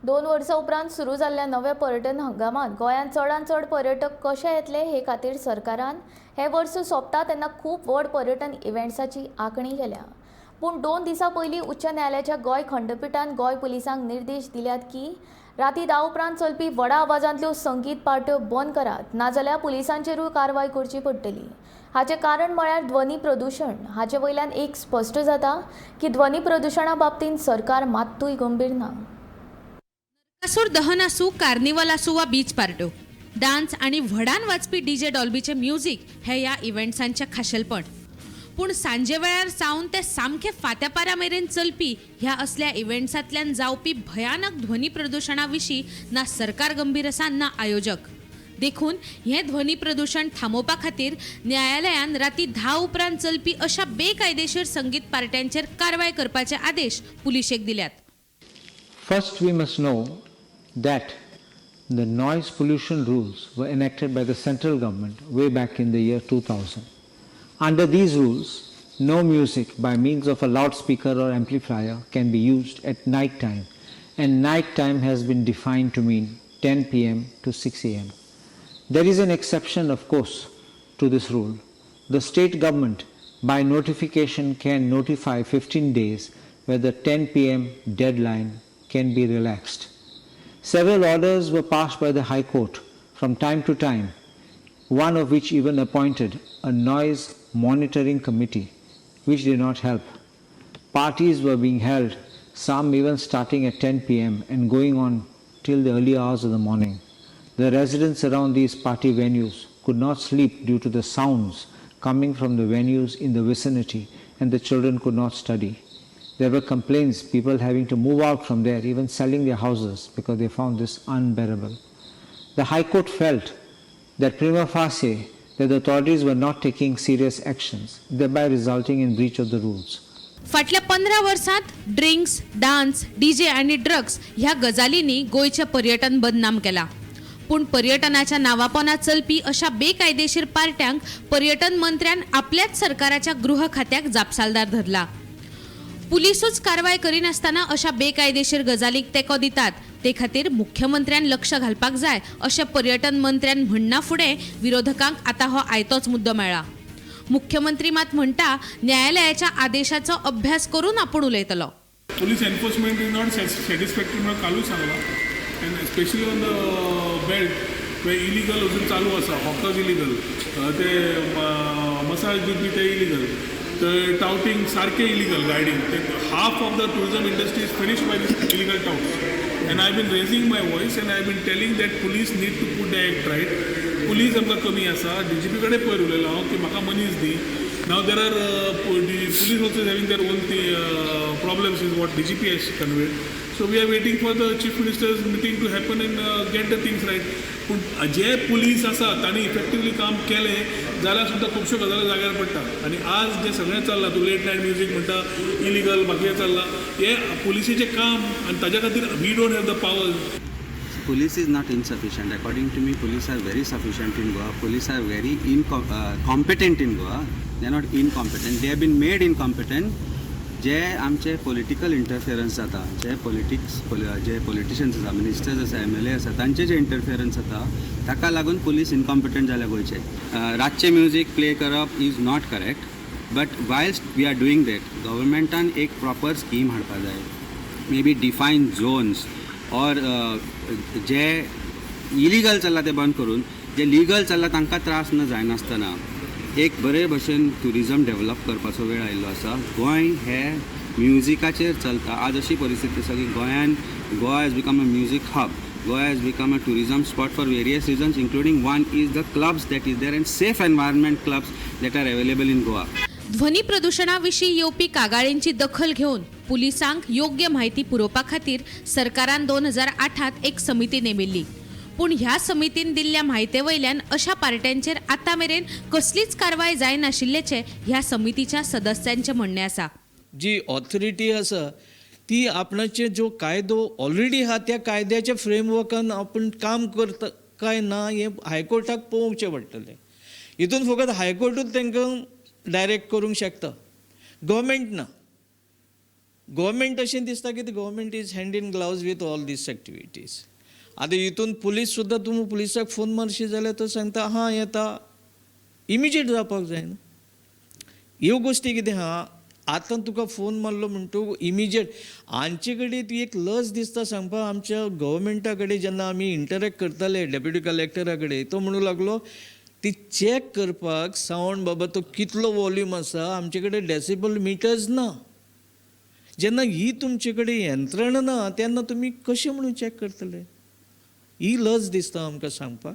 2 वर्सां उपरांत सुरू जाल्ल्या नव्या पर्यटन हंगामात गोंयांत चडांत चड पर्यटक कशे येतले हे खातीर सरकारान हे वर्स सोंपता तेन्ना खूब व्हड पर्यटन इव्हेंट्साची आंखणी केल्या। पूण 2 दिसां पयलीं उच्च न्यायालयाच्या गोंय खंडपीठान गोंय पुलिसांक निर्देश दिल्यात की राती 10 उपरांत चलपी व्हडा आवाजांतल्यो संगीत पार्ट्यो बंद करात, नाजाल्यार पुलिसांचेरूय कारवाय करची पडटली। हाचे कारण म्हळ्यार ध्वनी प्रदूषण। हाचे वयल्यान एक स्पश्ट जाता की ध्वनी प्रदूषणा बाबतींत सरकार मात्तूय गंभीर ना। नरकासूर दहन आसूं, कार्निवल आसूं वा बीच पार्ट्यो, डान्स आणि व्हडान वाजपी डीजे डॉल्बीचे म्युझिक हे ह्या इव्हेंट्सांचे खाशेलपण। पूण सांजे वेळार सावन ते सामके फात्यापारा मेरेन चलपी ह्या असल्या इव्हेंट्सांतल्यान जावपी भयानक ध्वनी प्रदूषणा विशीं ना सरकार गंभीर आसा ना आयोजक। देखून हे ध्वनी प्रदूषण थांबोवपा खातीर न्यायालयान राती 10 उपरांत चलपी अशा बेकायदेशीर संगीत पार्ट्यांचेर कारवाय करपाचे आदेश पुलिशेक दिल्यात। First, we must know that the noise pollution rules were enacted by the central government way back in the year 2000. Under these rules, no music by means of a loudspeaker or amplifier can be used at night time, and night time has been defined to mean 10 p.m. to 6 a.m. There is an exception, of course, to this rule. The state government, by notification, can notify 15 days where the 10 p.m. deadline can be relaxed. Several orders were passed by the High Court from time to time, one of which even appointed a noise monitoring committee, which did not help. Parties were being held, some even starting at 10 p.m. and going on till the early hours of the morning. The residents around these party venues could not sleep due to the sounds coming from the venues in the vicinity, and the children could not study. There were complaints, people having to move out from there, even selling their houses because they found this unbearable. The High Court felt that prima facie that the authorities were not taking serious actions, thereby resulting in breach of the rules. फाटल्या 15 वर्षांत drinks, dance, DJ आणि drugs ह्या गजालींनी गोयचे पर्यटन बदनाम केला। पूण पर्यटनाच्या नावापोना चलपी अशा बेकायदेशीर पार्ट्यांक पर्यटन मंत्र्यान आपल्याच सरकाराच्या गृह खात्याक जापसालदार धरला। पुलिसूच कारवाय करिनासतना अशा बेकायदेशीर गजालीक तेको दितात, ते खातीर मुख्यमंत्र्यान लक्ष घालपाक जाय अशें पर्यटन मंत्र्यान म्हणना फुडें विरोधकांक आतां हो आयतोच मुद्दो मेळ्ळा। मुख्यमंत्री मात म्हणटा न्यायालयाच्या आदेशाचो अभ्यास करून आपूण उलयतलो। Police enforcement is not satisfactory म्हणून कालूच सांगला, and especially on the belt where illegal अजून चालू आसा, hawkers illegal, ते मसाज दिवपी ते illegal, the touting सारखे illegal guiding. Half of the tourism industry is finished by this illegal touts. And I've been raising my voice and I've been telling that police need to put the act right. Police आमकां कमी आसा, DGP कडेन पयर उलयलो हांव की म्हाका मनीस दी. Now there are police also having their own problems with what DGP has conveyed. So we are waiting for the Chief Minister's meeting to happen and get the things right. पूण जे police आसा तांणी effectively काम केलें जाल्यार सुद्दां खुबश्यो गजाली जाग्यार पडटा। आनी आज जे सगळें चल्लां, तूं लेट नायट म्युजीक म्हणटा, इलिगल बाकी चल्लां, हे पुलिसेचें काम आनी ताज्या खातीर we don't have the power. Police is not insufficient. According to me, police are very sufficient in Goa. Police are very competent in Goa. They are not incompetent. They have been made incompetent. जे आमचे political इंटरफियरन्स जाता, जे politicians आसा, ministers आसा, MLA आसा, तांचे जे इंटरफियरन्स जाता ताका लागून पुलीस इनकॉम्पिटंट जाल्या गोंयचे। रातचे म्युजीक प्ले करप is not correct, but whilst we are doing that गव्हर्मेंटान एक प्रॉपर स्कीम हाडपा जाय, maybe define zones or जे इलिगल चल्ला ते बंद करून जे लिगल चल्ला तांकां त्रास न जायनासतना एक बरे भशेन ट्युरिजम डेव्हलप करपाचो वेळ आयिल्लो आसा। गोंय हे म्युजिकाचेर चलता। आज अशी परिस्थिती आसा की Goa has become a music hub, Goa has become a tourism spot for various reasons, including one is the clubs that is there and safe environment clubs that are available in Goa. ध्वनी प्रदूषणाविशीं येवपी कागाळींची दखल घेवन पुलिसांक योग्य म्हायती पुरवपा खातीर सरकारान 2008 एक समिती नेमिल्ली। पूण ह्या समितीन दिल्ल्या म्हायते वयल्यान अशा पार्ट्यांचेर आतां मेरेन कसलीच कारवाय जायनाशिल्ल्याचें ह्या समितीच्या सदस्यांचें म्हणणें आसा। जी ऑथॉरिटी आसा ती आपणाचे जो कायदो ऑलरेडी आहा त्या कायद्याच्या फ्रेमवर्कान आपण काम करता काय ना हें हायकोर्टाक पळोवचें पडटलें। हितून फकत हायकोर्टूच तांकां डायरेक्ट करूंक शकता, गव्हर्मेंट ना। गव्हर्मेंट अशें दिसता की government is hand in gloves with all these activities. आतां हितून पुलीस सुद्दां तुमी पुलिसाक फोन मारशी जाल्यार तो सांगता हां येता, इमिजिएट जावपाक जाय न्हू. ह्यो गोश्टी कितें आहा, आतां तुका फोन मारलो म्हणटू इमिजिएट. हांचे कडेन ती एक लज दिसता सांगपा, आमच्या गव्हर्मेंटा कडेन जेन्ना आमी इंटरॅक्ट करताले डेप्युटी कलेक्टरा कडेन, तो म्हणू लागलो ती चॅक करपाक सावंड बाबा तो कितलो वॉल्यूम आसा, आमचे कडेन डेसिबल मिटर्स ना. जेन्ना ही तुमचे कडेन यंत्रणा ना तेन्ना तुमी कशें म्हणून चॅक करतले. ही लज दिसता आमकां सांगपाक.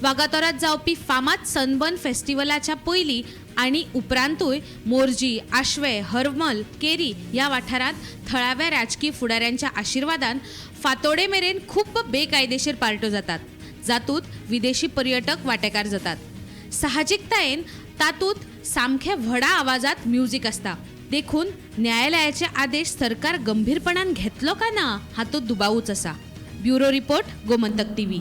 वागातोरांत जावपी फामाद सनबर्न फेस्टिवलाच्या पयलीं आनी उपरांतूय मोरजी, आशवे, हरमल, केरी ह्या वाठारांत थळाव्या राजकीय फुडाऱ्यांच्या आशिर्वादान फांतोडे मेरेन खूब बेकायदेशीर पार्ट्यो जातात, जातूंत विदेशी पर्यटक वांटेकार जातात. साहजिकतायेन तातूंत सामके व्हडा आवाजात म्युझिक आसता. देखून न्यायालयाचे आदेश सरकार गंभीरपणान घेतलो काय ना हातूंत दुबावूच आसा. Bureau report, Gomantak TV.